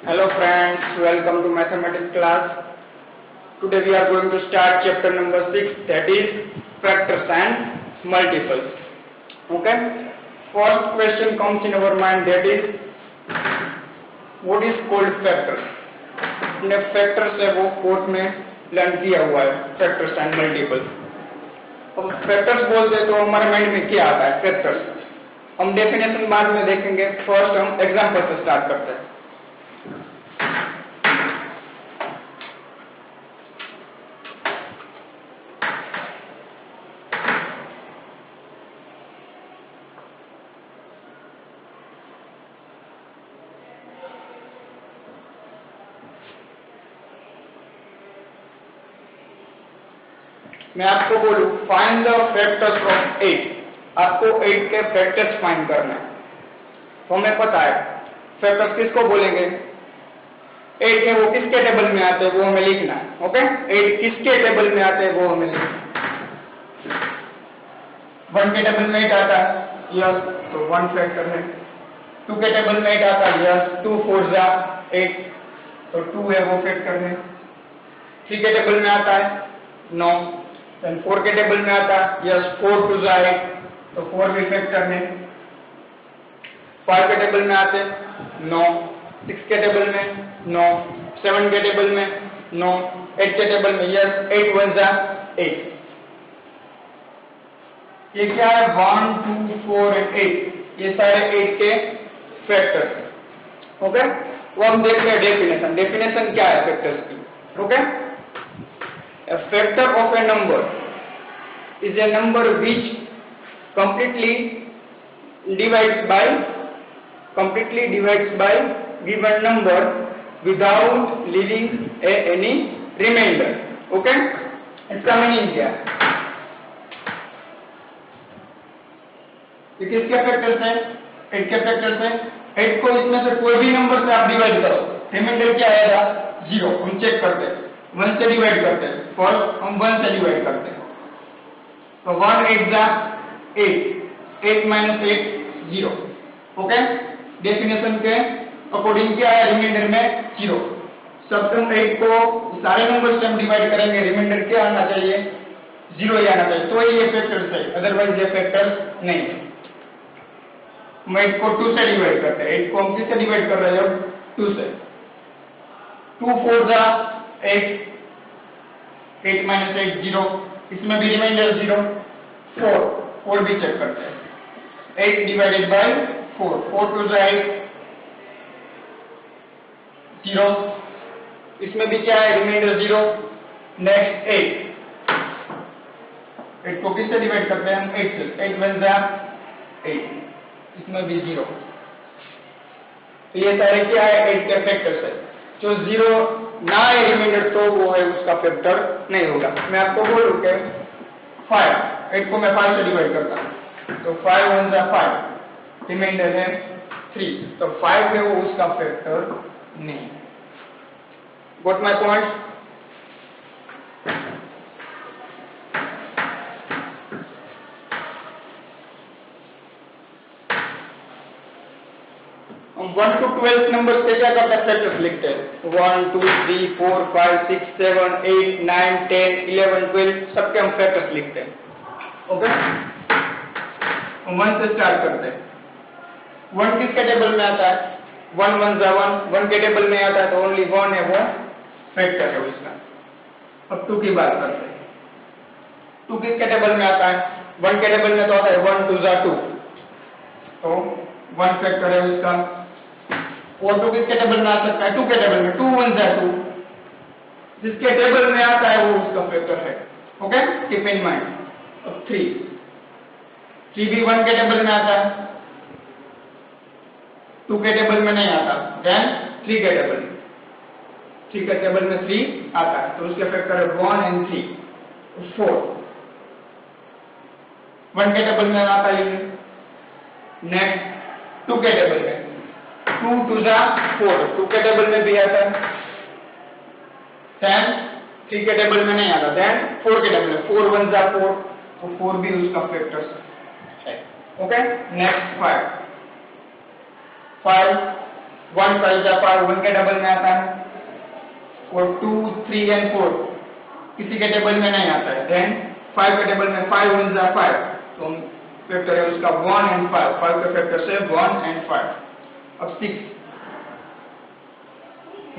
Hello friends, welcome to mathematics class. Today we are going to start chapter number 6, that is factors and multiples. Okay? First question comes in our mind, that is what is called factors. हमने factors है वो course में learn किया हुआ है, factors and multiples. अब factors बोलते हैं तो हमारे माइंड में क्या आता है? factors. हम डेफिनेशन बाद में देखेंगे, फर्स्ट हम एग्जांपल से स्टार्ट करते हैं. मैं आपको बोलूं फाइंड द फैक्टर्स ऑफ 8. आपको 8 के फैक्टर्स फाइंड करना है. तो हमें पता है फैक्टर्स किसको बोलेंगे. 8 है वो किसके टेबल में आते हैं वो हमें लिखना है. ओके, 8 किसके टेबल में आते हैं वो हमें लिखना है. 1 के टेबल में 8 आता है, यस, तो 1 फैक्टर है. 2 के टेबल में 8 आता है, यस, 2 4 जा 8, तो 2 है वो फैक्टर है. 3 के टेबल में आता है, नो. 4 के टेबल में आता है, यस, 4 2 जा 8, तो 4 भी फैक्टर है. 5 के टेबल में आते हैं, नो. 6 के टेबल में, नो. 7 के टेबल में, नो. 8 के टेबल में, यस, 8 1 जा 8. ये क्या है? 1 2 4 8. ये सारे 8 के फैक्टर्स. ओके, वो हम देख रहे हैं डेफिनेशन. डेफिनेशन क्या है फैक्टर्स की? Okay, a factor of a number is a number which completely divides by given number without leaving any remainder. Okay, इसका मीनिंग क्या है? ये किसके फैक्टर्स है? 8 के फैक्टर्स है. 8 को इसमें से कोई भी नंबर से आप डिवाइड करो, रिमाइंडर क्या आएगा? 0. हम चेक करते हैं, 1 से डिवाइड करते हैं. फर्स्ट हम 1 से डिवाइड करते हैं, तो 1 8 जा 8, 8 माइनस 8 0. ओके, डेफिनेशन के अकॉर्डिंग क्या है? रिमाइंडर में 0. सब 8 को सारे नंबर से हम डिवाइड करेंगे, रिमाइंडर क्या आना चाहिए? 0 ही आना चाहिए. तो ये फैक्टर्स है, अदरवाइज ये फैक्टर्स नहीं है. हम 8 को 2 से डिवाइड करते हैं. 8 को हम किससे डिवाइड कर रहे हैं? 2 से. 2 4 जा 8, 8 माइनस 8 0, इसमें भी रिमाइंडर 0. 4 भी चेक करते हैं. 8 डिवाइडेड बाय 4, 4 2 जा 8 0, इसमें भी क्या है? रिमाइंडर 0. नेक्स्ट 8 को किससे डिवाइड करते हैं हम? 8 से. 8 1 जा 8, इसमें भी 0. तो ये सारे क्या है? 8 के फैक्टर्स है. जो 0 ना है रिमाइंडर तो वो है उसका फैक्टर नहीं होगा. मैं आपको बोलूं कि 5, 8 को मैं 5 से डिवाइड करता हूं, तो 5 1 जा 5, रिमाइंडर है 3, तो 5 है वो उसका फैक्टर नहीं. Got my point? 1 to 12 number से क्या करते हैं? फैक्टर्स लिखते हैं. 1 2 3 4 5 6 7 8 9 10 11 12 सबके हम फैक्टर्स लिखते हैं. ओके, हम 1 से स्टार्ट करते हैं. 1 किसके टेबल में आता है? 1 1 जा 1, 1 के टेबल में आता है, तो ओनली 1 है वो फैक्टर है उसका. अब 2 की बात करते हैं. 2 किसके टेबल में आता है? 1 के टेबल में तो आता है 1 2 जा 2, तो 1 फैक्टर है उसका. और 2 किसके टेबल में आ सकता है? 2 के टेबल में. 2 1 जा 2, जिसके टेबल में आता है वो उसका फैक्टर है. Okay, keep in mind. अब 3 भी 1 के टेबल में आता है, 2 के टेबल में नहीं आता. देन 3 के टेबल में, 3 के टेबल में 3 आता है, तो उसके फैक्टर है 1 एंड 3, 4. 1 के टेबल में आता है. नेक्स्ट 2 के टेबल में, 2 2 जा 4, 2 के टेबल में भी आता है. 10 3 के टेबल में नहीं आता. देन 4 के टेबल में, 4 1 जा 4, तो 4 भी उसका फैक्टर है. ओके, नेक्स्ट 5 1 5 जा 5, 1 के डबल में आता है, और 2 3 एंड 4 किसी के टेबल में नहीं आता है। देन 5 के टेबल में 5 1 जा 5, तो फैक्टर है उसका 1 एंड 5, 5 के फैक्टर से 1 एंड 5। अब 6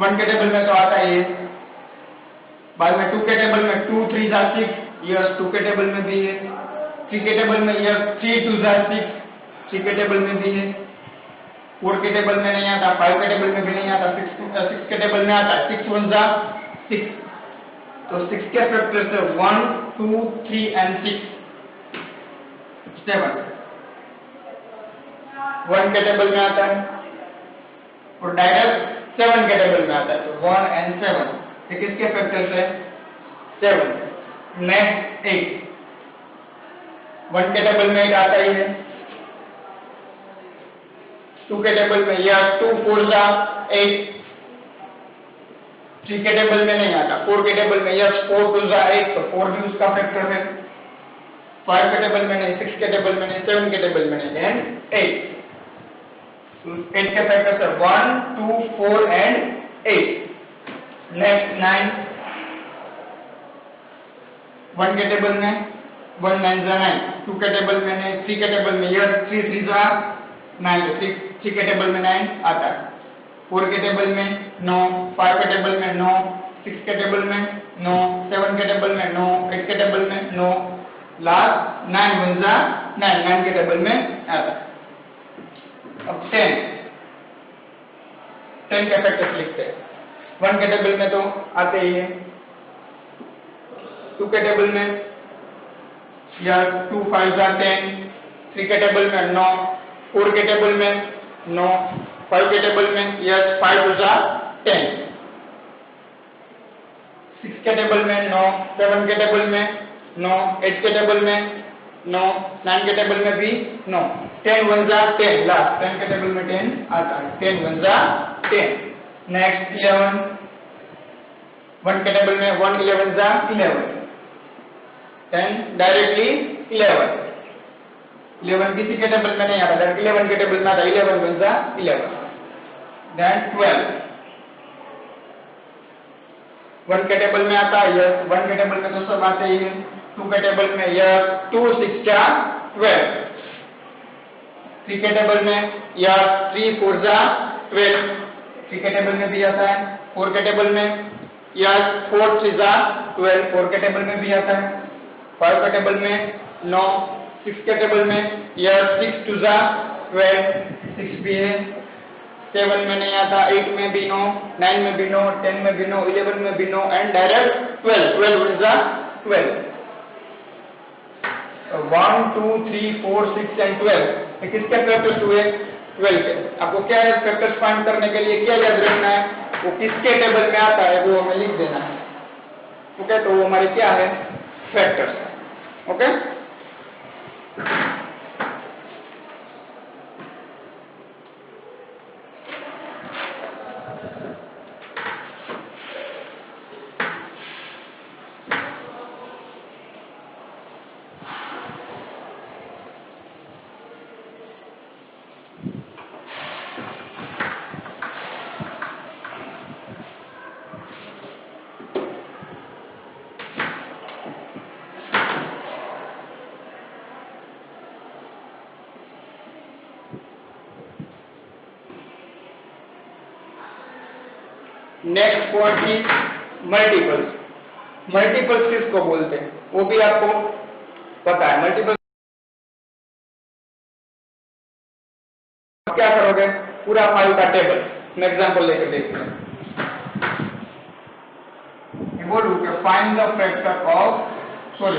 1 के टेबल में तो आता ही है, बाद में 2 के टेबल में 2 3 जा 6, यस 2 के टेबल में भी है। 3 के टेबल में यस 3 2 जा 6, 3 के टेबल में भी है। 4 के टेबल में नहीं आता, 5 के टेबल में भी नहीं आता, 6 के टेबल में आता है, 6 1 जा 6, तो 6 के फैक्टर से 1 2 3 एंड 6 7। 1 के टेबल में आता है और डायरेक्ट 7 के टेबल में आता है, तो 1 एंड 7, ये किसके फैक्टर से 7। नेक्स्ट 8, 1 के टेबल में 8 आता ही है। 2 के टेबल में यह 2 4 जा 8, 3 के टेबल में नहीं आता। 4 के टेबल में यह 4 2 जा 8, तो 4 भी उसका फैक्टर है। 5 के टेबल में नहीं, 6 के टेबल में नहीं, 7 के टेबल में नहीं, एंड 8, तो 8 के फैक्टर से 1 2 4 एंड 8। नेक्स्ट 9, 1 के टेबल में 1 9 जा 9, 2 के टेबल में नहीं, 3 के टेबल में यह 3 3 जा 9, तो 3 के टेबल में 9 आता है। 4 के टेबल में 9, 5 के टेबल में 9, 6 के टेबल में 9, 7 के टेबल में 9, 8 के टेबल में 9, लास्ट 9 1 जा 9, 9 के टेबल में आता है। अब 10 के फैक्टर्स लिखते हैं। 1 के टेबल में तो आते ही है, 2 के टेबल में या 2 5 जा 10, 3 के टेबल में 9, 4 के टेबल में 9, 5 के टेबल में यस 5 2 जा 10, 6 के टेबल में 9, 7 के टेबल में 9, 8 के टेबल में 9, 9 के टेबल में भी 9, 10 1 जा 10, लास्ट 10 के टेबल में 10 आता है, 10 1 जा 10। नेक्स्ट 11, 1 के टेबल में 1 11 जा 11, 10 डायरेक्टली 11, 11 किसी के टेबल में नहीं आता, डायरेक्ट 11 के टेबल में आता है, 11 1 जा 11। देन 12, 1 के टेबल में आता है, यस 1 के टेबल में तो सब आते ही है। 2 के टेबल में यस 2 6 जा 12, 3 के टेबल में यस 3 4 जा 12, 3 के टेबल में भी आता है। 4 के टेबल में यस 4 3 जा 12, 4 के टेबल में भी आता है। 5 के टेबल में 9, 6 के टेबल में यस 6 2 जा 12, 6 भी है। 7 में नहीं आता, 8 में भी नो, 9 में भी नो, 10 में भी नो, 11 में भी नो, एंड डायरेक्ट 12, 12 1 जा 12। 1 2 3 4 6 एंड 12, ये किसके फैक्टर्स हुए 12 के। आपको क्या है फैक्टर्स फाइंड करने के लिए क्या याद रखना है, वो किसके टेबल में आता है वो हमें लिख देना है। ओके, तो वो हमारे क्या है फैक्टर्स। ओके, नेक्स्ट पॉइंट की मल्टीपल्स। मल्टीपल्स किसको बोलते हैं वो भी आपको पता है। मल्टीपल्स क्या करोगे, पूरा 5 का टेबल मैं एग्जांपल लेकर देखते हैं। बोलूं कि find the factor of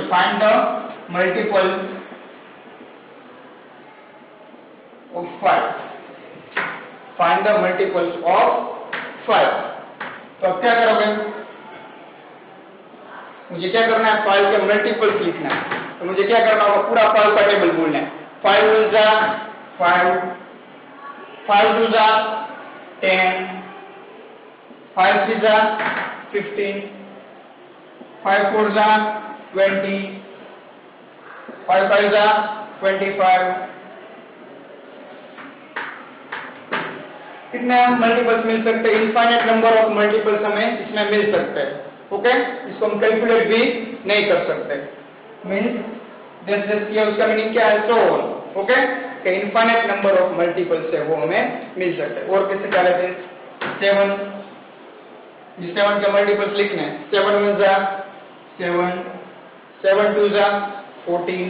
find the multiple of 5, find the multiples of 5। तो अब क्या करोगे, मुझे क्या करना है 5 के मल्टीपल्स लिखना है। तो मुझे क्या करना होगा, पूरा 5 का टेबल बोलना है। 5 1 जा 5, 5 2 जा 10, 5 3 जा 15, 5 4 जा 20, 5 5 जा 25, कितने मल्टीपल्स मिल सकते हैं, इनफाइनाइट नंबर ऑफ मल्टीपल्स हमें इसमें मिल सकते हैं। ओके, इसको हम कैलकुलेट भी नहीं कर सकते। मींस जैसे किया उसका मीनिंग क्या है, सो ऑन। ओके, कि इनफाइनाइट नंबर ऑफ मल्टीपल्स है वो हमें मिल सकते हैं। और कैसे क्या लेते हैं, 7, इस 7 के मल्टीपल्स लिखने हैं। 7 1 जा 7, 7 2 जा 14,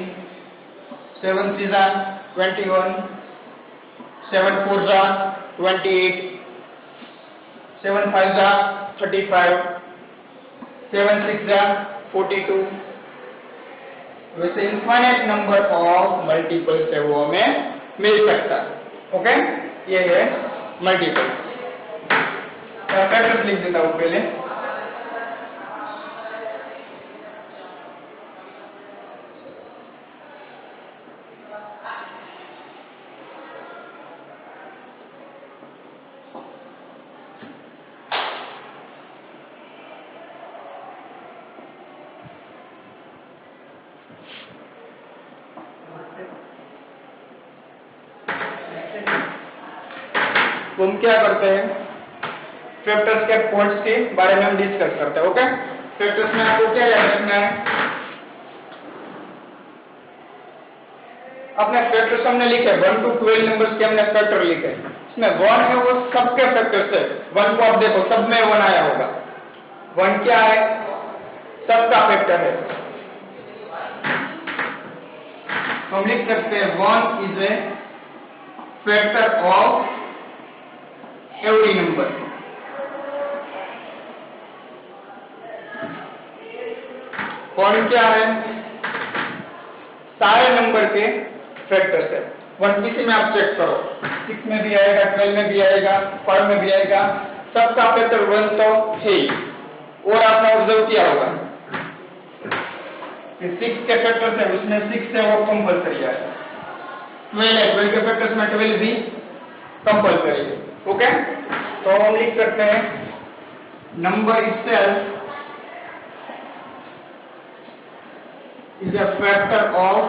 7 3 जा 21, 7 4 जा 28, 7 5 जा 35, 7 6 जा 42। वैसे इनफाइनाइट नंबर ऑफ मल्टीपल्स है वो हमें मिल सकता है। ओके, ये है मल्टीपल। फैक्टर्स लिख देता हूं पहले। तो हम क्या करते हैं, फैक्टर्स के पॉइंट्स के बारे में हम डिस्कस करते हैं। ओके, फैक्टर्स में आपको क्या याद रखना है, अपने फैक्टर्स हमने लिखे 1 to 12 नंबर्स के हमने फैक्टर लिखे। इसमें 1 है वो सबके फैक्टर्स है। 1 को आप देखो सब में 1 आया होगा। 1 क्या है, सबका फैक्टर है। हम लिख सकते हैं 1 is a factor of every number. कौन क्या है, सारे नंबर के फैक्टर्स है। 1 किसी में आप चेक करो, 6 में भी आएगा, 12 में भी आएगा, 5 में भी आएगा, सबका फैक्टर 1 तो है ही। और आपने ऑब्जर्व किया होगा कि 6 के फैक्टर्स है, उसमें 6 है वो कंपल्सरी है। 12 है, 12 के फैक्टर्स में 12 भी कंपल्सरी है। ओके, तो हम लिख सकते हैं number itself is a factor of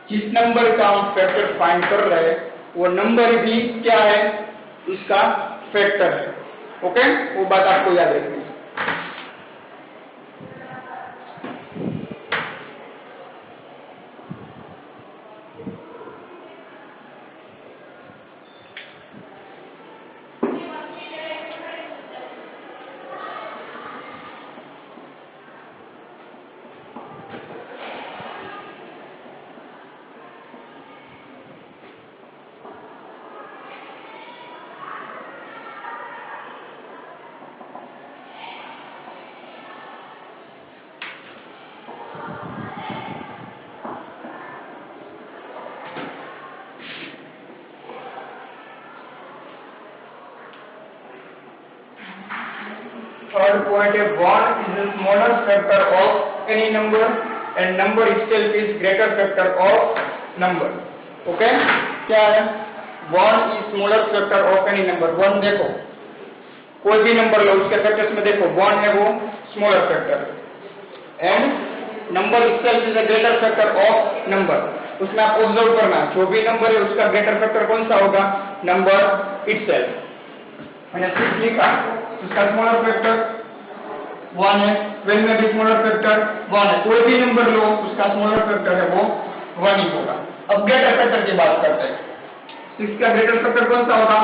जिस नंबर का हम फैक्टर फाइंड कर रहे हैं वो नंबर भी क्या है, उसका फैक्टर है। ओके, वो बात आपको याद रखनी है। Third point is 1 is the smallest factor of any number and number itself is greater factor of number. Okay, क्या है, 1 is smallest factor of any number। 1 देखो, कोई भी नंबर लो उसके फैक्टर्स में देखो 1 है वो smaller factor and number itself is a greater factor of number। उसमें आप ऑब्जर्व करना, जो भी नंबर है उसका ग्रेटर फैक्टर कौन सा होगा, नंबर इटसेल्फ। मैंने 6 लिखा, उसका स्मॉलर फैक्टर 1 है, 12 में भी स्मॉलर फैक्टर 1 है। कोई भी नंबर लो उसका स्मॉलर फैक्टर है वो 1 ही होगा। अब ग्रेटर फैक्टर की बात करते हैं। 6 का ग्रेटर फैक्टर कौन सा होगा,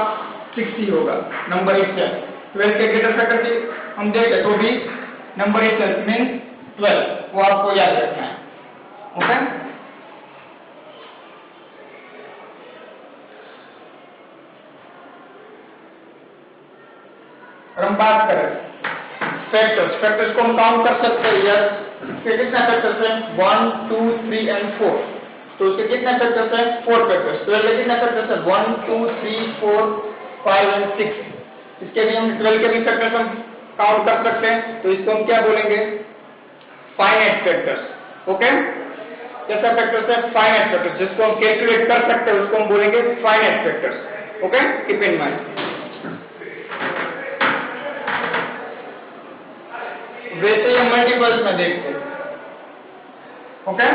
6 ही होगा, नंबर इटसेल्फ। 12 के ग्रेटर फैक्टर की हम देखें तो भी नंबर इटसेल्फ मींस 12, वो आपको याद रखना है। ओके, हम बात करें फैक्टर्स को हम काउंट कर सकते हैं। यस, कितने फैक्टर्स हैं, 1 2 3 एंड 4। तो उसके कितने फैक्टर्स हैं, 4 फैक्टर्स। तो कितने फैक्टर्स हैं, 1 2 3 4 5 एंड 6। इसके भी हम 12 के भी फैक्टर्स हम काउंट कर सकते हैं। तो इसको हम क्या बोलेंगे, फाइनाइट फैक्टर्स। ओके, कैसा फैक्टर्स है, फाइनाइट फैक्टर्स, जिसको हम कैलकुलेट कर सकते हैं उसको हम बोलेंगे finite factors. Okay, keep in mind. वैसे हम मल्टीपल्स में देखते हैं, ओके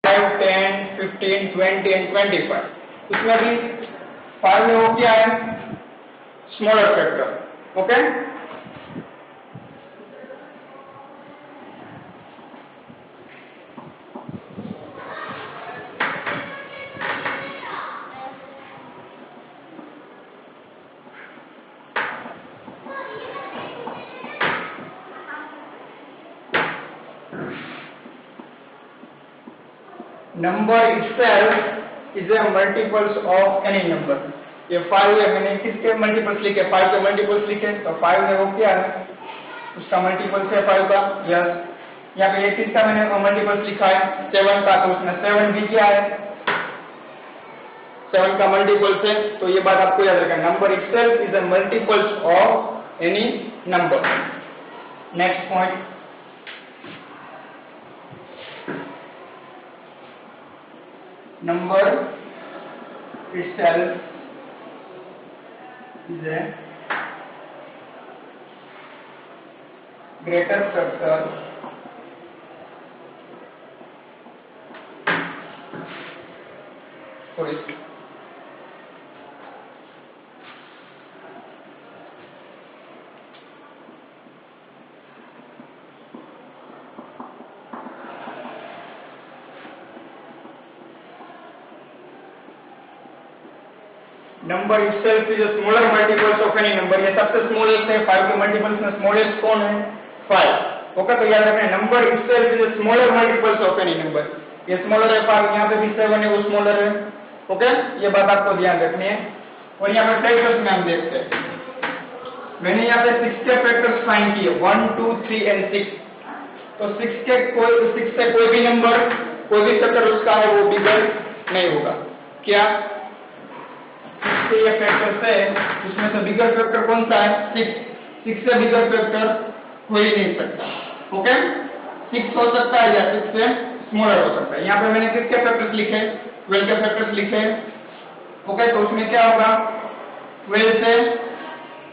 5, 10, 15, 20 एंड 25। इसमें भी 5 में वो क्या है, smaller factor. Okay number itself is a multiples of any number। ये 5 है, मैंने किसके मल्टीपल्स लिखे, 5 के मल्टीपल्स लिखे, तो 5 में वो क्या है, उसका मल्टीपल्स है 5 का। यस यहाँ पे किसका मैंने मल्टीपल्स लिखा है, 7 का, तो उसमें 7 भी क्या है, 7 का मल्टीपल्स है। तो ये बात आपको याद रखना, number itself is a multiples of any number। Next point, number itself is a greater factor for it। Number itself is a smaller multiples of any number। ये सबसे स्मॉलेस्ट है, 5 के मल्टीपल्स में स्मॉलेस्ट कौन है, 5। ओके तो याद रखना, number itself is a smaller multiples of any number। ये स्मॉलर है 5, यहाँ पे भी 7 है, वो स्मॉलर है। ओके ये बात आपको ध्यान रखनी है। और यहाँ पे फैक्टर्स में हम देखते हैं, मैंने यहाँ पे 6 के फैक्टर्स फाइंड किए, 1, 2, 3 एंड 6। तो 6 से कोई भी नंबर, कोई भी फैक्टर उसका है वो बिगर नहीं होगा। क्या ये फैक्टर है, उसमें से बिगर फैक्टर कौन सा है, 6 से बिगर फैक्टर हो ही नहीं सकता। ओके 6 हो सकता है या 6 से स्मॉलर हो सकता है। यहाँ पे मैंने किसके फैक्टर्स लिखे, 12 के फैक्टर्स लिखे। ओके तो उसमें क्या होगा, 12 से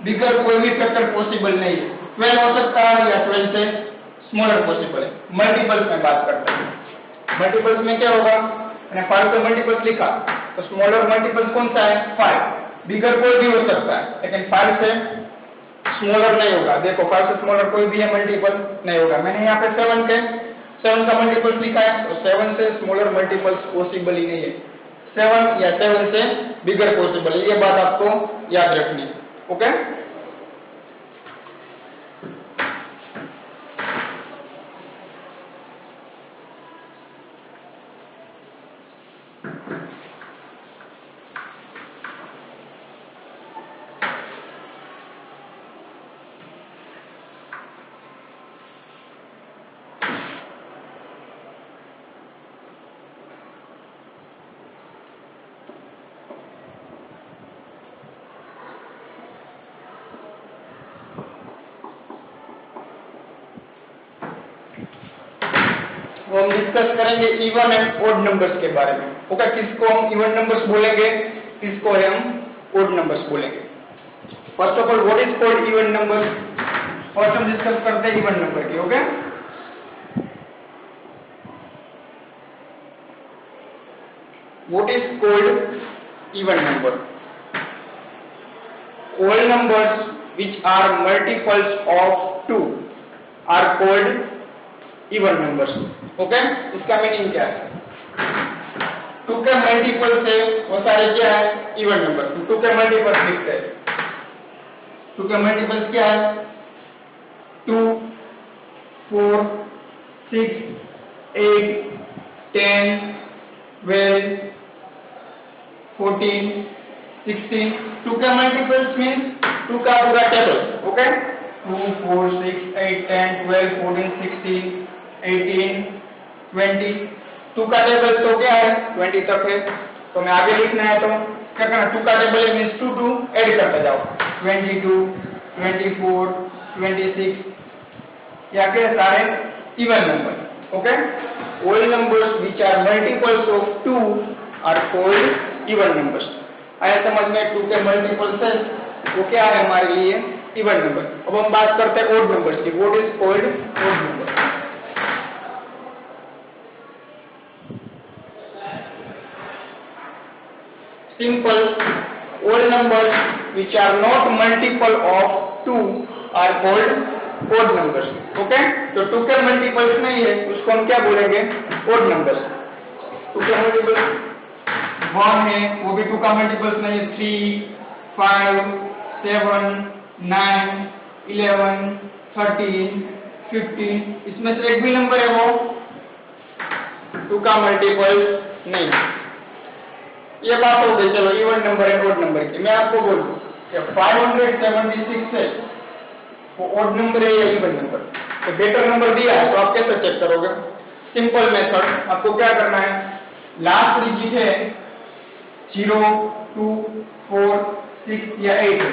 बिगर कोई भी फैक्टर पॉसिबल नहीं है, 12 हो सकता है या 12 से स्मॉलर पॉसिबल है। मल्टीपल्स में बात करते हैं, मल्टीपल्स में क्या होगा, मैंने 5 का मल्टीपल्स लिखा, तो स्मॉलर मल्टीपल्स कौन सा है, 5। बिगर कोई भी हो सकता है, लेकिन 5 से स्मॉलर नहीं होगा। देखो 5 से स्मॉलर कोई भी है मल्टीपल नहीं होगा। मैंने यहाँ पे 7 का मल्टीपल्स लिखा है, तो 7 से स्मॉलर मल्टीपल्स पॉसिबल ही नहीं है। 7 या 7 से बिगर पॉसिबल है, ये बात आपको याद रखनी है। ओके वो हम डिस्कस करेंगे इवन एंड ओड नंबर्स के बारे में। ओके किसको हम इवन नंबर्स बोलेंगे, किसको हम ओड नंबर्स बोलेंगे। First of all what is called even number, first हम डिस्कस करते हैं इवन नंबर की। Okay what is called even number, all numbers which are multiples of 2 are called even numbers. Okay इसका meaning क्या है, 2 के multiple से वो सारे क्या है, इवन नंबर। 2 के मल्टीपल लिखते हैं, 2 के मल्टीपल्स क्या है, 2, 4, 6, 8, 10, 12, 14, 16। 2 के मल्टीपल्स मीन्स 2 का पूरा टेबल। ओके 2, 4, 6, 8, 10, 12, 14, 16, 18, 20। 2 का टेबल तो क्या है, 20 तक है। तो मैं आगे लिखना है तो क्या करना, 2 का टेबल है मीन्स 2 ऐड करते जाओ, 22, 24, 26, या के सारे even number. Okay all numbers which are multiples of 2 are called even numbers. आया समझ में, 2 के मल्टीपल्स है वो क्या है हमारे लिए इवन नंबर। अब हम बात करते हैं ओड नंबर्स की। What is called odd number? Simple odd numbers which are not multiple of 2 are called odd numbers. Okay, तो 2 के मल्टीपल्स नहीं है उसको हम क्या बोलेंगे? odd numbers. 2 के मल्टीपल 1 है, वो भी 2 का मल्टीपल्स नहीं है। 3, 5, 7, 9, 11, 13, 15, इसमें से एक भी नंबर है वो 2 का मल्टीपल नहीं। ये बात हो गई। चलो इवन नंबर है ओड नंबर की। मैं आपको बोलूं कि 576 है वो ओड नंबर है या इवन नंबर? तो बेटर नंबर दिया है तो आप कैसे चेक करोगे? सिंपल मेथड, आपको क्या करना है, लास्ट डिजिट है 0, 2, 4, 6 या 8 है,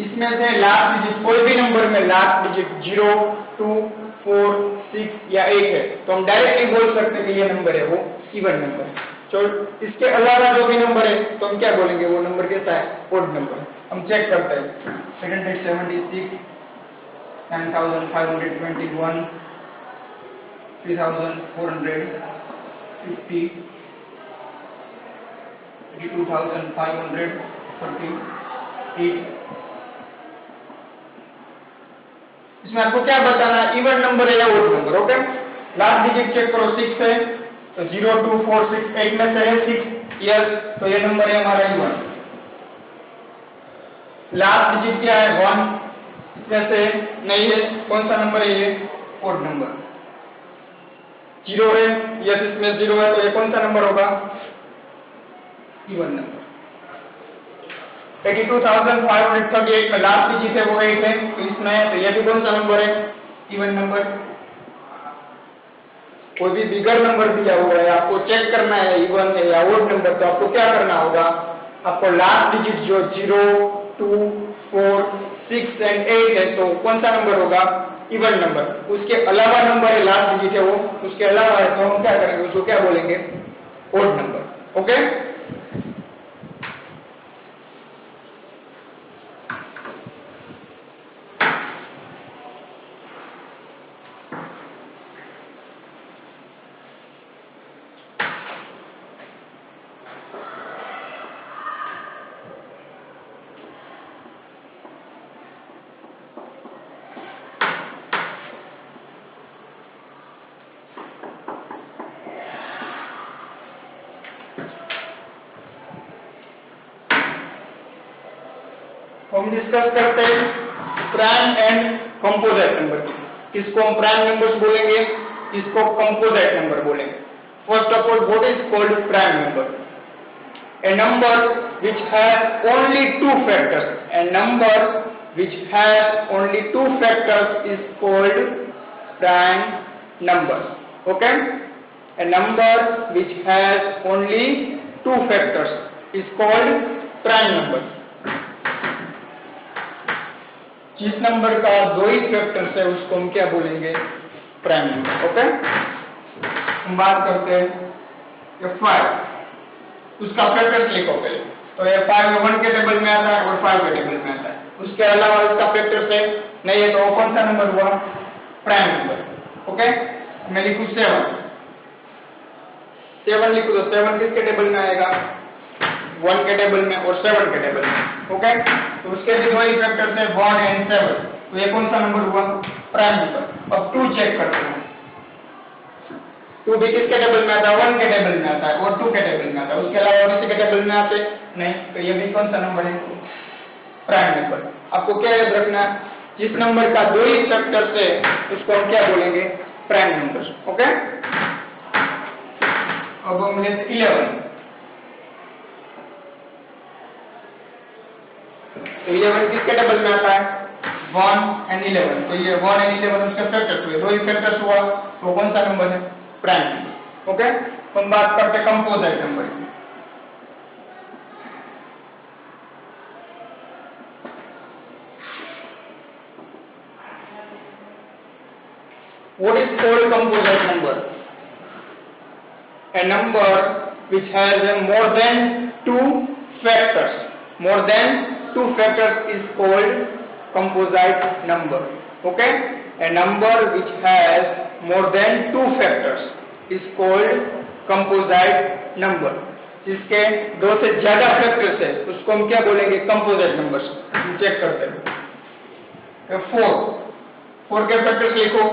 इसमें से लास्ट डिजिट कोई भी नंबर में लास्ट डिजिट 0, 2, 4, 6 या 8 है तो हम डायरेक्टली बोल सकते हैं कि ये नंबर है वो इवन नंबर है। तो इसके अलावा जो भी नंबर है तो हम क्या बोलेंगे? वो नंबर कैसा है? Odd number. हम चेक करते हैं। 876, 9521, 3450, 2548। इसमें आपको क्या बताना है? इवन नंबर है या odd number. Okay, last digit check करो 6 है तो 0, 2, 4, 6, 8 में से है 6, यस, तो ये नंबर है हमारा इवन। लास्ट डिजिट क्या है? 1, इसमें से नहीं है, कौन सा नंबर है ये? Odd number. 0 है, यस, इसमें 0 है तो ये कौन सा नंबर होगा? Even number. 82,538 में लास्ट डिजिट है वो 8 है तो इसमें है तो ये भी कौन सा नंबर है? Even number. कोई भी बिगर नंबर दिया हुआ है, आपको चेक करना है इवन है या ओड नंबर, तो आपको क्या करना होगा? आपको लास्ट डिजिट जो 0, 2, 4, 6 एंड 8 है तो कौन सा नंबर होगा? Even number. उसके अलावा नंबर है लास्ट डिजिट है वो उसके अलावा है तो हम क्या करेंगे? उसको क्या बोलेंगे? Odd number. ओके, हम डिस्कस करते हैं प्राइम एंड कंपोजिट नंबर की। इसको हम प्राइम नंबर्स बोलेंगे, इसको कंपोजिट नंबर बोलेंगे। First of all, what is called prime number? A number which has only 2 factors. A number which has only 2 factors is called prime number. Okay? A number which has only 2 factors is called prime number. जिस number का 2 ही factors है उसको हम क्या बोलेंगे? Prime number. Okay, हम बात करते हैं 5, उसका फैक्टर्स लिखो पहले। तो ये 5 1 के टेबल में आता है और 5 के टेबल में आता है। उसके अलावा इसका फैक्टर्स है नहीं है तो वो कौन सा नंबर हुआ? Prime number. ओके, मैं लिखूं 7 लिखूं तो 7 किसके टेबल में आएगा? 1 के टेबल में और 7 के टेबल में। ओके, तो उसके भी 2 ही फैक्टर्स है 1 एंड 7, तो ये कौन सा नंबर हुआ? Prime number. अब 2 चेक करते हैं। 2 भी किसके टेबल में आता है? 1 के टेबल में आता है और 2 के टेबल में आता है। उसके अलावा और किसी के टेबल में आते नहीं, तो ये भी कौन सा नंबर है? Prime number. आपको क्या याद रखना है? जिस नंबर का 2 ही फैक्टर्स है उसको हम क्या बोलेंगे? Prime number. ओके, अब हम लेते 11। तो 11 किसके टेबल में आता है? 1 एंड 11, तो ये 1 एंड 11 उसके फैक्टर्स हुए, 2 ही फैक्टर्स हुआ तो कौन सा नंबर है? Prime number. ओके, तो हम बात करते हैं कंपोजिट नंबर की। What is called composite number? A number which has more than 2 factors. More than 2 factors is called composite number. Okay, a number which has more than 2 factors is called composite number. जिसके 2 से ज्यादा factors है उसको हम क्या बोलेंगे? Composite numbers. हम check करते हैं. 4 के फैक्टर्स लिखो.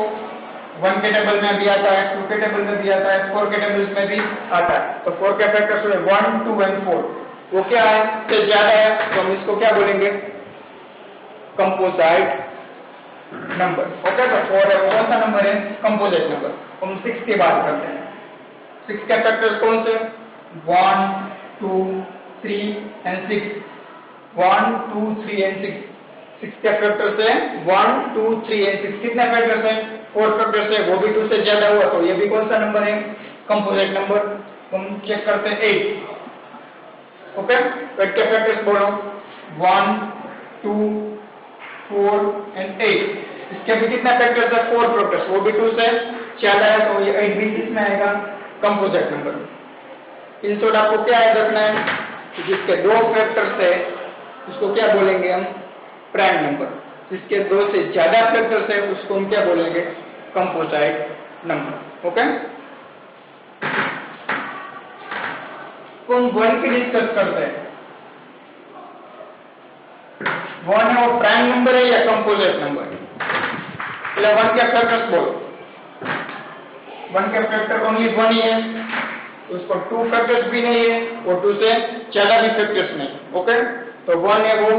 1 के टेबल में भी आता है, 2 के टेबल में भी आता है, 4 के टेबल में भी आता है. तो 4 के फैक्टर्स हुए 1, 2 एंड 4. वो क्या है? से ज्यादा है तो हम इसको क्या बोलेंगे? Composite number. ओके, तो 4 है, कौन सा नंबर है? Composite number. हम 6 की बात करते हैं. 6 के फैक्टर्स कौन से? 1, 2, 3 एंड 6. 1, 2, 3 एंड 6. 6 के फैक्टर्स है 1, 2, 3 एंड 6. कितने फैक्टर्स हैं? 4 फैक्टर्स है, वो भी 2 से ज्यादा हुआ तो ये भी कौन सा नंबर है? Composite number. हम चेक करते हैं 8. ओके, 8 के फैक्टर्स बोलो. 1, 2, 4 एंड 8. इसके भी कितना फैक्टर्स है? 4 फैक्टर्स, वो भी 2 से ज्यादा है तो ये 8 भी किसमें आएगा? Composite number. इन शॉर्ट आपको क्या याद रखना है? जिसके 2 फैक्टर्स है उसको क्या बोलेंगे हम? Prime number. जिसके 2 से ज्यादा फैक्टर्स है उसको हम क्या बोलेंगे? Composite number. ओके, तो हम 1 की डिस्कस करते हैं. 1 है वो प्राइम नंबर है या कंपोजिट नंबर? पहले 1 के फैक्टर्स बोलो. 1 के फैक्टर ओनली 1 ही है, उसको 2 फैक्टर्स भी नहीं है और 2 से ज्यादा भी फैक्टर्स नहीं. ओके, तो 1 है वो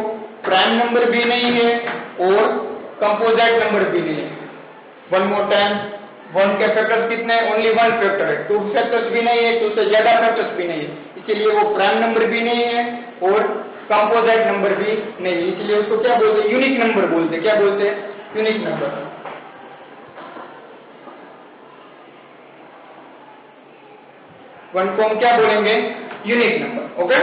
प्राइम नंबर भी नहीं है और कंपोजिट नंबर भी नहीं है. 1 मोर टाइम. 1 के फैक्टर्स कितने हैं? ओनली 1 फैक्टर है. 2 फैक्टर्स भी नहीं है, 2 से ज्यादा फैक्टर्स भी नहीं है, इसलिए वो प्राइम नंबर भी नहीं है और कंपोजिट नंबर भी नहीं है. इसलिए उसको क्या बोलते हैं? यूनिक नंबर बोलते हैं. क्या बोलते हैं? Unique number. 1 को हम क्या बोलेंगे? Unique number. Okay,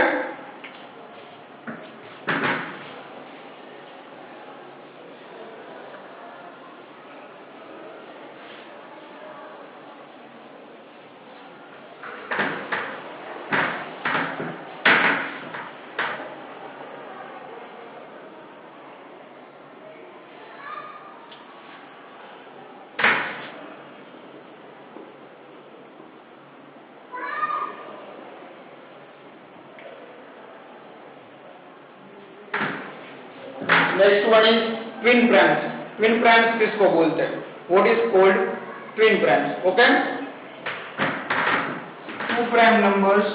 next one is twin primes. Twin primes किसको बोलते हैं? What is called twin primes? Okay, 2 prime numbers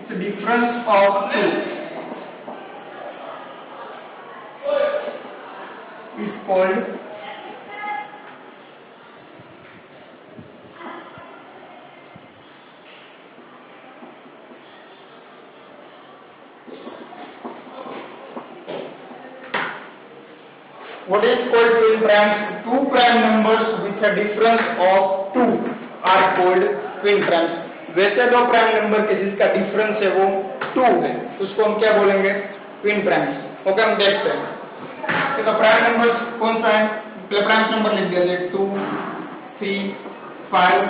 it's a difference of 2 is called what is called twin primes? 2 prime numbers with a difference of 2 are called twin primes. वैसे 2 prime number के जिसका difference है वो 2 है उसको हम क्या बोलेंगे? Twin primes. ओके, हम देखते हैं. तो प्राइम नंबर्स कौन सा है? पहले प्राइम नंबर लिख दिया जाए. 2, 3, 5,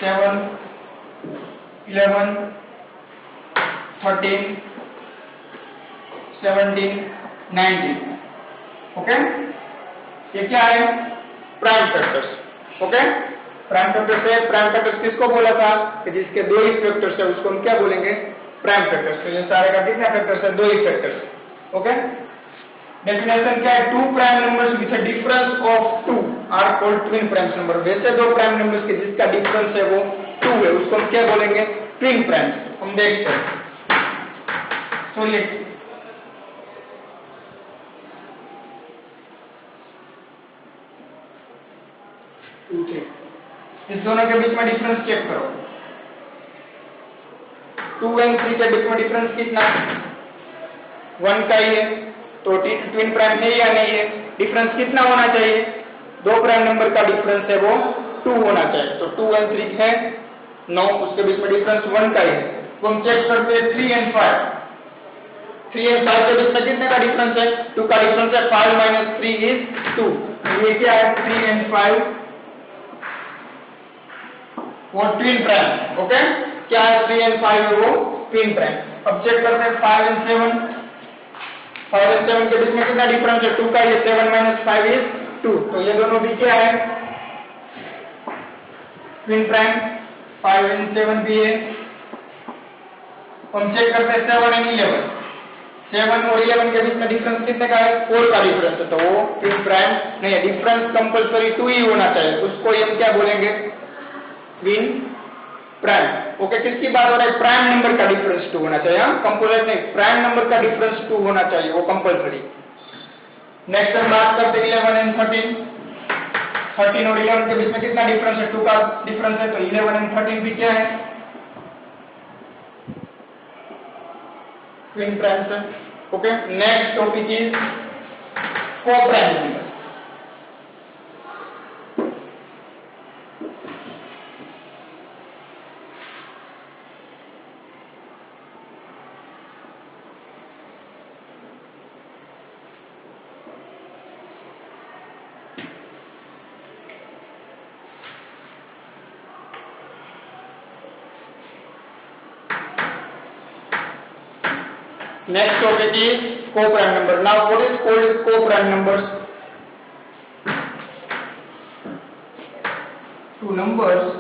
7, 11, 13, 17, 19. ओके, ये क्या है? Prime factors. Okay, prime factors है. प्राइम फैक्टर्स किसको बोला था? कि जिसके 2 ही फैक्टर्स है उसको हम क्या बोलेंगे? Prime factors. तो ये सारे का कितना फैक्टर्स है? 2 ही फैक्टर्स. ओके, डेफिनेशन क्या है? 2 prime numbers with a difference of 2 are called twin primes number. वैसे 2 प्राइम नंबर्स के जिसका डिफरेंस है वो 2 है उसको हम क्या बोलेंगे? Twin primes. हम देखते हैं. तो ये इस दोनों के बीच में डिफरेंस चेक करो. 2 एंड 3 के बीच में डिफरेंस कितना? 1 का ही है. तो ट्विन प्राइम है या नहीं है? डिफरेंस कितना होना चाहिए? 2 प्राइम नंबर का डिफरेंस है वो 2 होना चाहिए. तो 2 एंड 3 है 9, उसके बीच में डिफरेंस 1 का ही है. तो हम चेक करते हैं 3 एंड 5. 3 एंड 5 के बीच में कितने का डिफरेंस है? 2 का डिफरेंस है. 5 माइनस 3 इज 2. ये क्या है? 3 एंड 5 वो ट्विन प्राइम. ओके, क्या है 3 एंड 5 है वो ट्विन प्राइम। अब चेक करते हैं 5 एंड 7, 5 एंड 7 के बीच में कितना डिफरेंस है 2 का, ये 7 - 5 इज 2, तो ये दोनों भी क्या है ट्विन प्राइम। 5 एंड 7 भी है। हम चेक करते हैं 7 एंड 11, 7 और 11 के बीच में डिफरेंस कितने का है 4 का डिफरेंस है, तो वो ट्विन प्राइम नहीं है। डिफरेंस कंपलसरी 2 ही होना चाहिए, उसको हम क्या बोलेंगे ट्विन प्राइम। ओके, किसकी बात हो रहा है प्राइम नंबर का डिफरेंस 2 होना चाहिए, हाँ कंपोजिट नहीं, प्राइम नंबर का डिफरेंस 2 होना चाहिए, वो कंपलसरी। नेक्स्ट हम बात करते हैं 11 एंड 13, 13 और 11 के बीच में कितना डिफरेंस है 2 का डिफरेंस है, तो 11 एंड 13 भी क्या है ट्विन प्राइम है। Okay, next topic is co-prime number. Next topic is co-prime number. Now, what is called co-prime numbers? Two numbers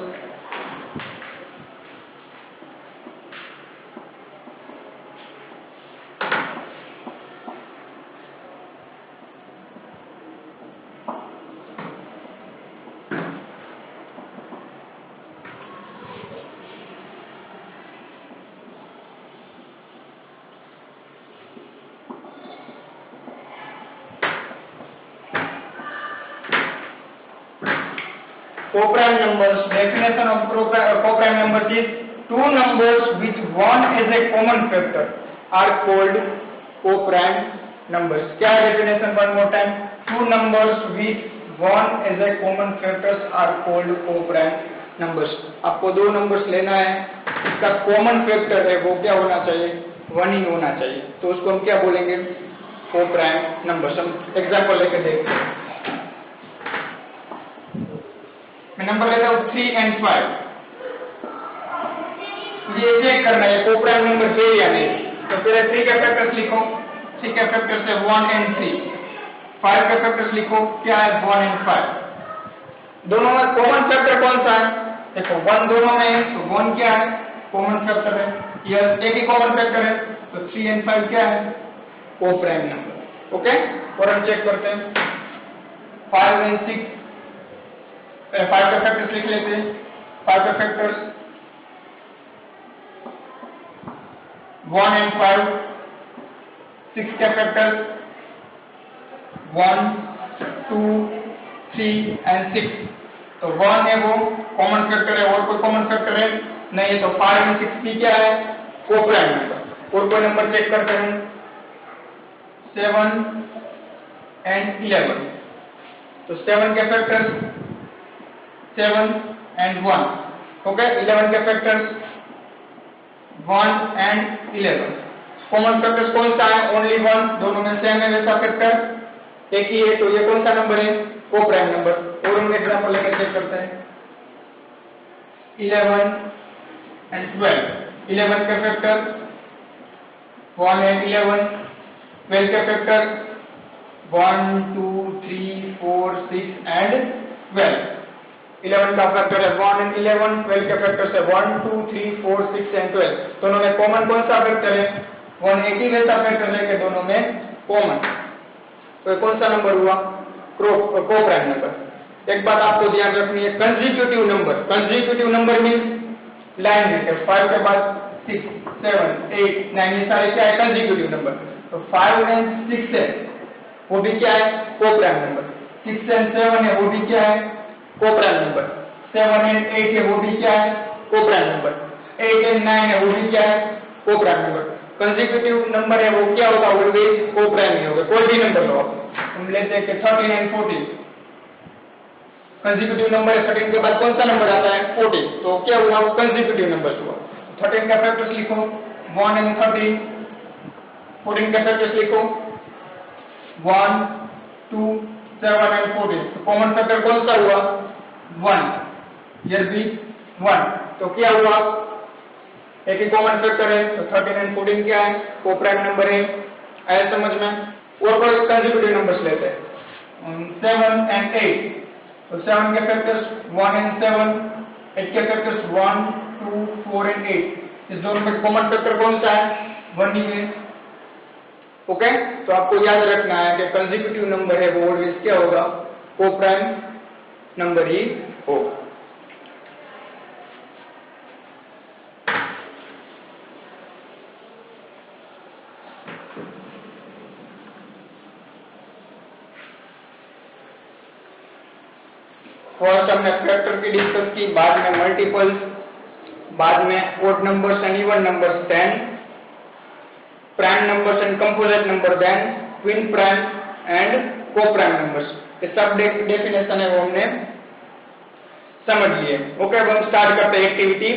co-prime numbers. Definition of co-prime numbers is two numbers with one as a common factor are called co-prime numbers. क्या definition one more time? Two numbers with one as a common factors are called co-prime numbers. आपको दो numbers लेना है, इसका common factor है वो क्या होना चाहिए 1 ही होना चाहिए, तो उसको हम क्या बोलेंगे co-prime numbers। हम एग्जाम्पल लेके देखते हैं। मैं नंबर लेता हूँ 3 एंड 5, ये चेक करना है को-प्राइम नंबर है या नहीं, तो पहले 3 के फैक्टर्स लिखो, 3 के फैक्टर्स है 1 एंड 3, 5 के फैक्टर्स लिखो, क्या है 1 एंड 5। दोनों में कॉमन फैक्टर कौन सा है, देखो 1 दोनों में है, तो 1 क्या है कॉमन फैक्टर है, यह एक ही कॉमन फैक्टर है, तो 3 एंड 5 क्या है को-प्राइम नंबर। ओके, और हम चेक करते हैं 5 एंड 6, 5 के फैक्टर्स लिख लेते हैं। 5 के फैक्टर्स 1 एंड 5, 6 के फैक्टर्स 1, 2, 3 एंड 6, तो 1 है वो कॉमन फैक्टर है, और कोई कॉमन फैक्टर है नहीं, तो 5 एंड 6 भी क्या है को-प्राइम नंबर। और कोई नंबर चेक करते हैं 7 एंड 11, तो 7 के फैक्टर्स 7 एंड 1, ओके, 11 के फैक्टर्स 1 एंड 11। कॉमन फैक्टर्स कौन सा है ओनली 1, दोनों में सेम है वैसा फैक्टर एक ही है, तो ये कौन सा नंबर है को-प्राइम नंबर। और हम एग्जांपल लेकर चेक करते हैं 11 एंड 12, 11 के फैक्टर 1 एंड 11, 12 के फैक्टर 1, 2, 3, 4, 6 एंड 12। 11 का फैक्टर है 1 एंड 11, 12 के फैक्टर है 1, 2, 3, 4, 6 एंड 12। दोनों में कॉमन कौन सा फैक्टर है 1, एक ही वैसा फैक्टर है कि दोनों में कॉमन, तो कौन सा नंबर हुआ को-प्राइम नंबर। एक बात आपको ध्यान रखनी है, कंसेक्यूटिव नंबर मींस लाइन में 5 के बाद 6, 7, 8, 9, ये सारे क्या है कंसेक्यूटिव नंबर, तो 5 एंड 6 है वो भी क्या है को-प्राइम नंबर, 6 एंड 7 है वो भी क्या है को-प्राइम नंबर, 7 एंड 8 है वो भी क्या है को-प्राइम नंबर, 8 एंड 9 है वो भी क्या है को-प्राइम नंबर। कंसेक्यूटिव नंबर है वो क्या होगा ऑलवेज को-प्राइम ही होगा, कोई भी नंबर लो आप। हम लेते हैं कि 13 एंड 14, कंसेक्यूटिव नंबर है, 13 के बाद कौन सा नंबर आता है 14, तो क्या हुआ वो कंसेक्यूटिव नंबर हुआ। 13 का फैक्टर्स लिखो 1 एंड 13, 14 का फैक्टर्स लिखो 1, 2, 7 एंड 14, तो कॉमन फैक्टर कौन सा हुआ 1, ये भी 1, तो क्या हुआ एक ही कॉमन फैक्टर है तो 13 एंड 14 क्या है, को प्राइम नंबर है। आया समझ में? और कोई कंसेक्यूटिव नंबर्स लेते हैं 7 एंड 8, तो 7 के फैक्टर्स 1 एंड 7, 8 के फैक्टर्स 1 2 4 एंड 8। इस दोनों में कॉमन फैक्टर कौन सा है, 1 ही है। ओके, तो आपको याद रखना है कि कंसेक्यूटिव नंबर है वो ऑलवेज क्या होगा, को प्राइम नंबर ही होगा। फर्स्ट हमने फैक्टर की डिस्कस की, बाद में मल्टीपल्स, बाद में odd numbers and even numbers, then prime numbers and composite number, then twin prime and co prime numbers. ये सब डेफिनेशन है वो हमने समझ लिए। ओके, अब हम स्टार्ट करते हैं एक्टिविटी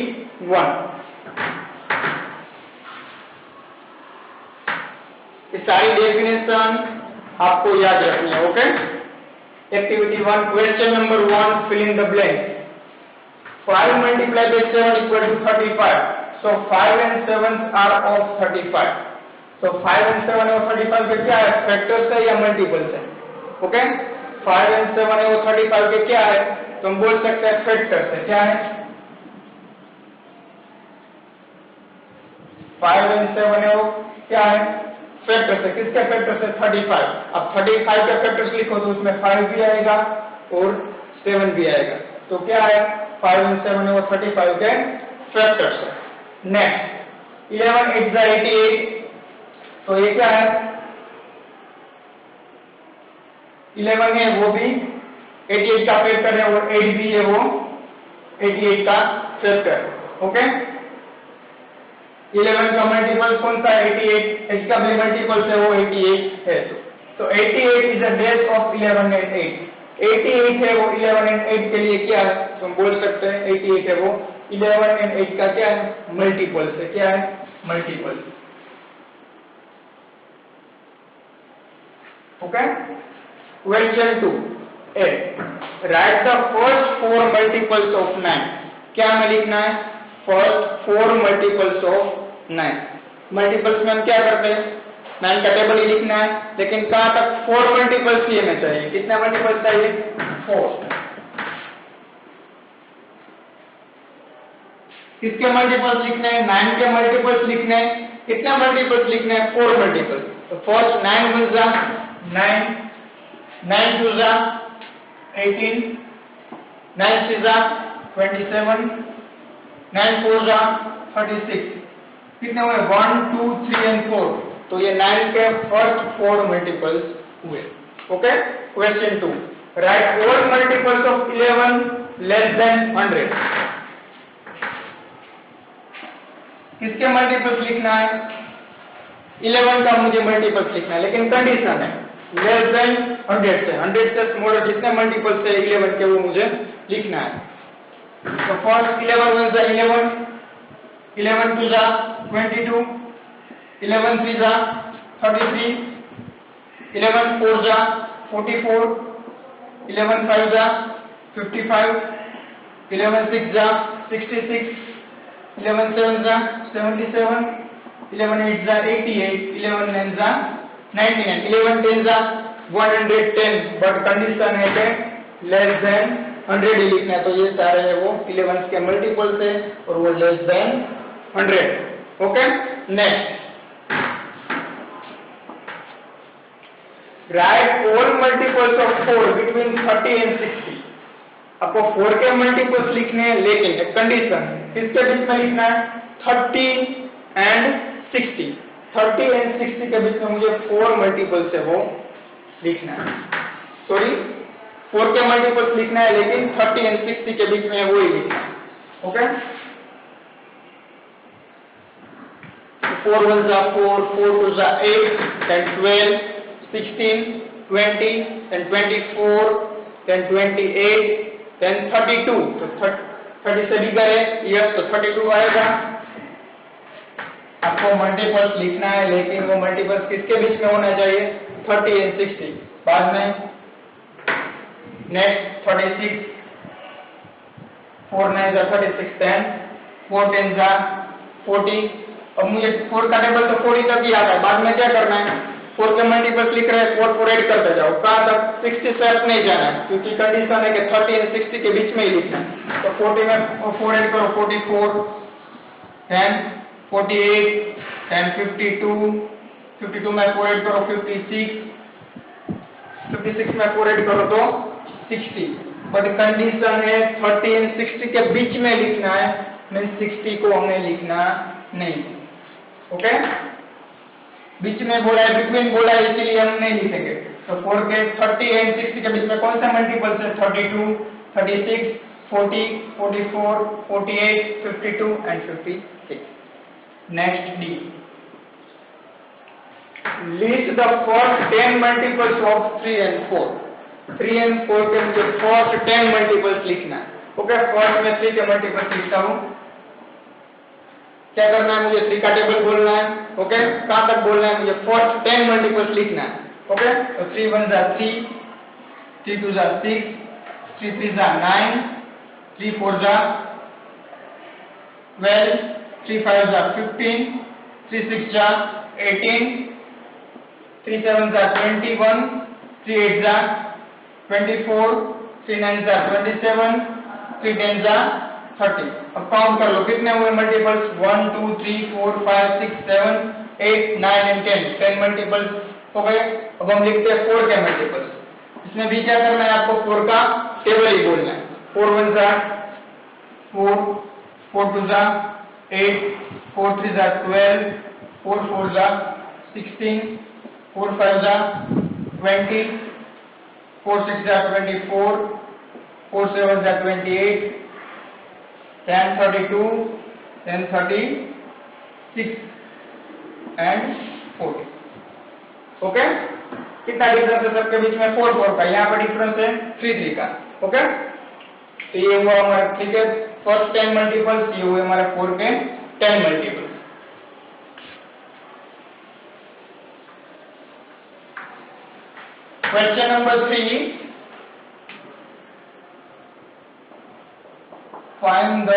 1। ये सारी डेफिनेशन आपको याद रखनी है। Okay, activity 1, question number 1, fill in the blank. 5 multiplied by 7 equal to 35. So 5 and 7 are of 35. So 5 and 7 और 35 के क्या है, फैक्टर्स है या मल्टीपल्स है? ओके, 5 and 7 और 35 के क्या है, तो हम बोल सकते हैं फैक्टर्स है। क्या है, 5 and 7 है वो क्या है, फैक्टर्स है। किसके फैक्टर्स है, 35। अब 35 के फैक्टर्स लिखो तो उसमें 5 भी आएगा और 7 भी आएगा, तो क्या है, 5 and 7 और 35 के फैक्टर्स है। नेक्स्ट 11 8 जा 88, तो ये क्या है, 11 है वो भी 88 का फैक्टर है और 8 भी है वो 88 का फैक्टर। ओके, 11 का मल्टीपल कौन सा है, 88। इसका भी मल्टीपल है वो 88 है। तो 88 is a base of 11 and 8। 88 है वो 11 एंड 8 के लिए क्या है, तो हम बोल सकते हैं 88 है वो 11 एंड 8 का क्या है, मल्टीपल है। क्या है, multiple. Okay, question 2 A, right the first 4 multiples of 9। क्या हमें लिखना है, फर्स्ट 4 मल्टीपल्स ऑफ 9। मल्टीपल्स में हम क्या करते हैं, 9 का टेबल ही लिखना है, लेकिन कहां तक, 4 मल्टीपल्स ही हमें चाहिए। कितने मल्टीपल्स चाहिए, 4। किसके मल्टीपल्स लिखने हैं, 9 के मल्टीपल्स लिखने हैं। कितने मल्टीपल्स लिखने हैं, 4 मल्टीपल्स। तो फर्स्ट 9 1 जा 9, 9 2 जा 18, 9 3 जा 27, 9 4 जा 36। कितने हुए, 1 2 3 एंड 4। तो ये 9 के फर्स्ट 4 मल्टीपल्स हुए। Okay, question 2, right all multiples of 11 less than 100। किसके मल्टीपल्स लिखना है, 11 का मुझे मल्टीपल्स लिखना है, लेकिन कंडीशन है लेस देन 100 से, 100 से स्मॉलर जितने मल्टीपल्स है 11 के वो मुझे लिखना है। तो फर्स्ट 11 1 जा 11, 11 2 जा 22, 11 3 जा 33, 11 4 जा 44, 11 5 जा 55, 11 6 जा 66, 11 7 जा 77, 11 8 जा 88, 11 9 जा 99, 11 10 जा 110, बट कंडीशन है कि लेस देन 100 ही लिखना है। तो ये सारे है वो 11 के मल्टीपल्स है और वो less than 100। Okay, next right all multiples of 4 between 30 and 60। आपको 4 के मल्टीपल्स लिखने हैं, लेकिन एक कंडीशन, किसके बीच में लिखना है, 30 एंड 60। 30 एंड 60 के बीच में मुझे 4 मल्टीपल्स है वो लिखना है। सॉरी, 4 के मल्टीपल्स लिखना है, लेकिन 30 एंड 60 के बीच में वो ही लिखना है। ओके, 4 1 जा 4, 4 2 जा 8, then 12, 16, 20, then 24, then 28, then 32। तो 30 से बिगर है, यस, तो 32 आएगा। आपको मल्टीपल्स लिखना है, लेकिन वो मल्टीपल्स किसके बीच में होना चाहिए, 30 एंड 60। बाद में नेक्स्ट 36, 4 9 जा 36, 10, 4 10 जा 40। अब मुझे 4 का टेबल तो 40 तक ही आता है, बाद में क्या करना है, 4 के मल्टीपल्स लिख रहे हैं, 4 ऐड करते जाओ, कहाँ तक 60 से अब नहीं जाना है, क्योंकि कंडीशन है कि 30 और 60 के बीच में ही लिखना है। तो 40 में 4 ऐड करो, 44, 10, 48, 10, 52, 52 में 4 ऐड करो 56, 56 में 4 ऐड करो तो 60। बट कंडीशन है 30 और 60 के बीच में लिखना है, मीन्स 60 को हमें लिखना नहीं। ओके, बीच में बोला है, बिटवीन बोला है, इसलिए हम नहीं लिखेंगे। तो 4 के 30 एंड 60 के बीच में कौन सा मल्टीपल्स है, 32, 36, 40, 44, 48, 52 and 56। Next D, list the first 10 multiples of 3 and 4। 3 and 4 के मुझे फर्स्ट 10 मल्टीपल्स लिखना है। ओके, फर्स्ट में 3 के मल्टीपल्स लिखता हूं। क्या करना है, मुझे 3 का टेबल बोलना है। ओके, कहां तक बोलना है, मुझे फर्स्ट 10 मल्टीपल्स लिखना है। ओके, तो 3 1 जा 3, 3 2 जा 6, 3 3 जा 9, 3 4 जा 12, 3 5 जा 15, 3 6 जा 18, 3 7 जा 21, 3 8 जा 24, 3 9 जा 27, 3 10 जा 30। अब काउंट कर लो कितने हुए मल्टीपल्स, 1 2 3 4 5 6 7 8 9 एंड 10 मल्टीपल्स हो गए। अब हम लिखते हैं 4 के मल्टीपल्स। इसमें भी क्या करना है, आपको 4 का टेबल ही बोलना है। 4 1 जा 4, 4 2 जा 8, 4 3 जा 12, 4 4 जा 16, 4 5 जा 20, 4 6 जा 24, 4 7 जा 28, 10 32, 10 36 एंड 40। ओके, कितना डिफरेंस है सबके बीच में, 4 4 का, यहाँ पर डिफरेंस है 3 3 का। ओके, तो ये हुआ हमारा 3 के फर्स्ट 10 मल्टीपल्स, ये हुए हमारे 4 के 10 multiples. Question number 3, find the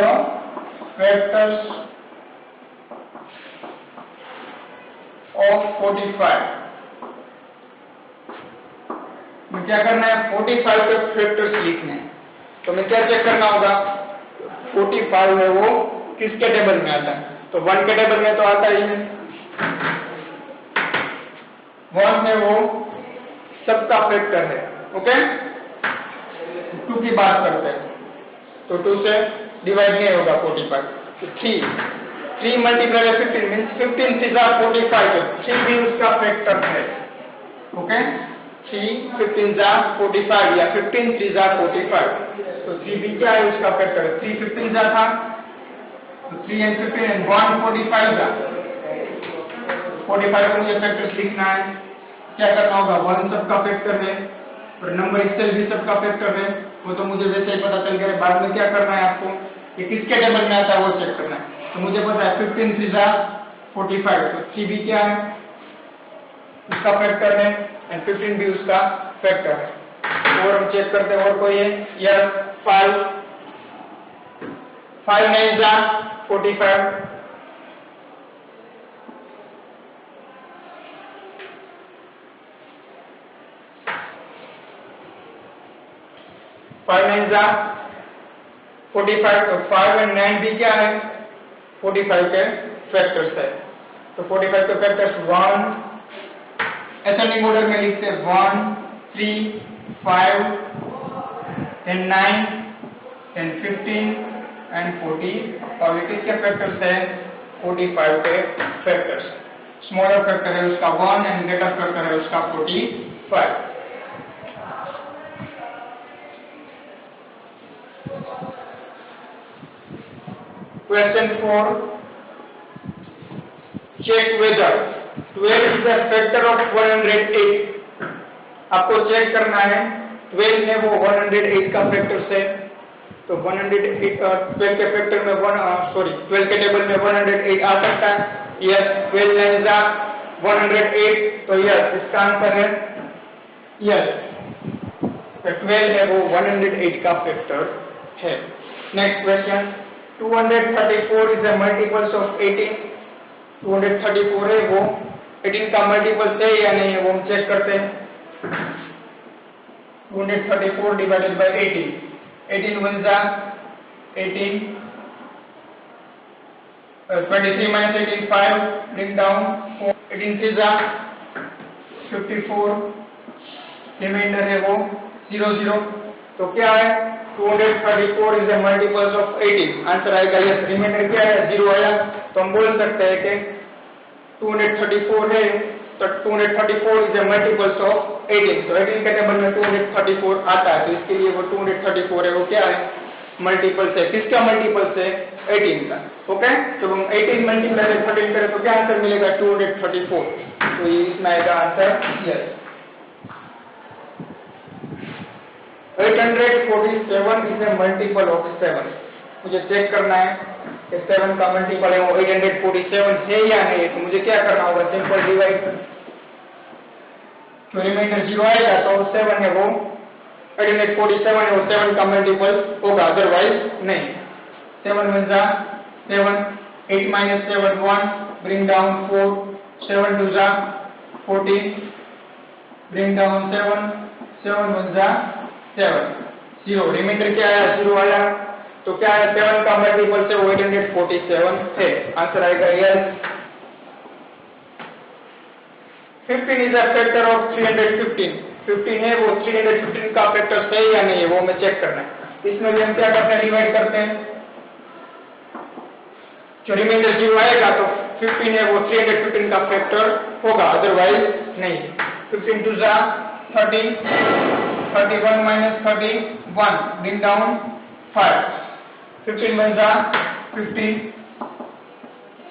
factors of 45। मैं क्या करना है, 45 के फैक्टर्स लिखने हैं। तो मैं क्या चेक करना होगा, 45 है वो किसके टेबल में आता है, तो 1 के टेबल में तो आता ही है। 1 में वो सबका फैक्टर है। ओके, 2 की बात करते हैं, तो 2 से डिवाइड नहीं होगा 45। तो 3 मल्टीप्लाई 15 मीन्स 15 3 जा 45, तो 3 भी उसका फैक्टर है। ओके, 3 15 जा 45 या 15 3 जा 45, तो 3 भी क्या है उसका फैक्टर है। 3 15 जा था, तो 3 एंड 15 एंड 1 45 जा, 45 को मुझे फैक्टर्स लिखना है। क्या करना होगा, 1 सबका फैक्टर है और नंबर इससे भी सबका फैक्टर है, वो तो मुझे वैसे ही पता चल गया। बाद में क्या करना है आपको, कि किसके टेबल में आता है वो चेक करना है। तो मुझे पता है 15 3 जा 45, तो 3 भी क्या है उसका फैक्टर है एंड 15 भी उसका फैक्टर है। और हम चेक करते हैं और कोई है, यस 5 9 जा 45, 5 9 जा 45, तो 5 एंड 9 भी क्या है 45 के फैक्टर्स है। तो 45 के फैक्टर्स 1, असेंडिंग ऑर्डर में लिखते हैं 1 3 5 then 9 then 15 and 40। और ये किसके फैक्टर्स है, 45 के फैक्टर्स। स्मॉलर फैक्टर है उसका 1 एंड ग्रेटर फैक्टर है उसका 45। Question 4, check whether 12 is a factor of 108। आपको चेक करना है 12 में वो 108 का फैक्टर है। तो 108 12 के फैक्टर में 12 के टेबल में 108 आ सकता है। यस, 12 9 जा 108, तो यस इसका आंसर है यस, 12 है वो 108 का फैक्टर है। Next question, 234 is a multiples of 18। 234 है वो 18 का मल्टीपल्स है या नहीं है वो हम चेक करते हैं। 234 डिवाइडेड बाय 18, 18 1 जा 18, 23 minus 18 5, bring down 4, 18 3 जा 54, रिमाइंडर है वो 0 0। तो क्या है 234 is a multiples of 18, answer आएगा यस। रिमाइंडर क्या है 0 आया, तो हम बोल सकते हैं कि 234 है तो 234 इज ए मल्टीपल्स ऑफ 18। तो 18 के टेबल में 234 आता है, तो इसके लिए वो 234 है वो क्या है मल्टीपल्स है। किसका मल्टीपल्स है 18 का। ओके, तो हम 18 मल्टीप्लाई 13 करें तो क्या आंसर मिलेगा 234। तो ये इसमें आएगा answer yes. 847 is a multiple of 7। मुझे चेक करना है कि 7 का मल्टीपल है वो 847 है या नहीं, तो मुझे क्या करना होगा सिंपल डिवाइड। तो रिमाइंडर 0 आएगा तो 7 है वो 847 है वो 7 का मल्टीपल होगा, अदरवाइज नहीं। 7 1 जा 7, 8 minus 7 1, bring down 4, 7 2 जा 14, bring down 7, 7 1 जा 7, 0। रिमाइंडर क्या आया 0 आया, तो क्या है 7 का मल्टीपल से 847 है, आंसर आएगा yes. 15 is a factor of 315। 15 है वो 315 का फैक्टर सही या नहीं है वो हमें चेक करना है। इसमें भी हम क्या करते हैं डिवाइड करते हैं। जो रिमाइंडर 0 आएगा तो 15 है वो 315 का फैक्टर होगा, अदरवाइज नहीं। 15 2 जा 30, 31 minus 31, bring down 5, 15 1 जा 15,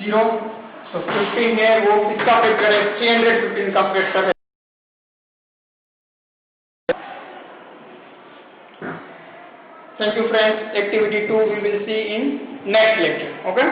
0। तो 15 है वो किसका फैक्टर है 315 का फैक्टर है। Thank you friends. Activity 2 we will see in next lecture. Okay.